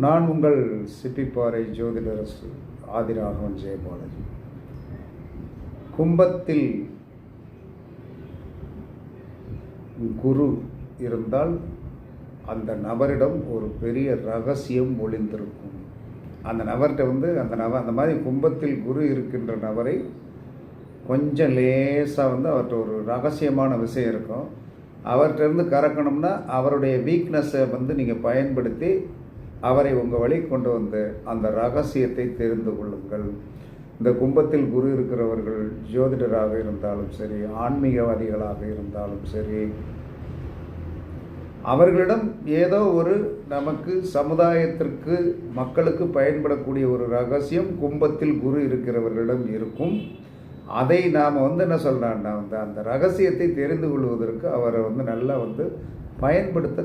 நான் உங்கள் சிப்பிப்பாறை ஜோதிடர் ஆதிராகவன் ஜெயபாலாஜி. கும்பத்தில் குரு இருந்தால் அந்த நபரிடம் ஒரு பெரிய ரகசியம் ஒளிந்திருக்கும். அந்த நபர்கிட்ட அந்த மாதிரி கும்பத்தில் குரு இருக்கின்ற நபரை கொஞ்சம் லேசாக அவர்கிட்ட ஒரு ரகசியமான விஷயம் இருக்கும். அவர்கிட்ட கறக்கணும்னா அவருடைய வீக்னஸை நீங்கள் பயன்படுத்தி அவரை உங்கள் வழி கொண்டு வந்து அந்த ரகசியத்தை தெரிந்து கொள்ளுங்கள். இந்த கும்பத்தில் குரு இருக்கிறவர்கள் ஜோதிடராக இருந்தாலும் சரி, ஆன்மீகவாதிகளாக இருந்தாலும் சரி, அவர்களிடம் ஏதோ ஒரு நமக்கு சமுதாயத்திற்கு மக்களுக்கு பயன்படக்கூடிய ஒரு ரகசியம் கும்பத்தில் குரு இருக்கிறவர்களிடம் இருக்கும். அதை நாம் என்ன சொல்கிறான்னா அந்த ரகசியத்தை தெரிந்து கொள்வதற்கு அவரை நல்லா பயன்படுத்த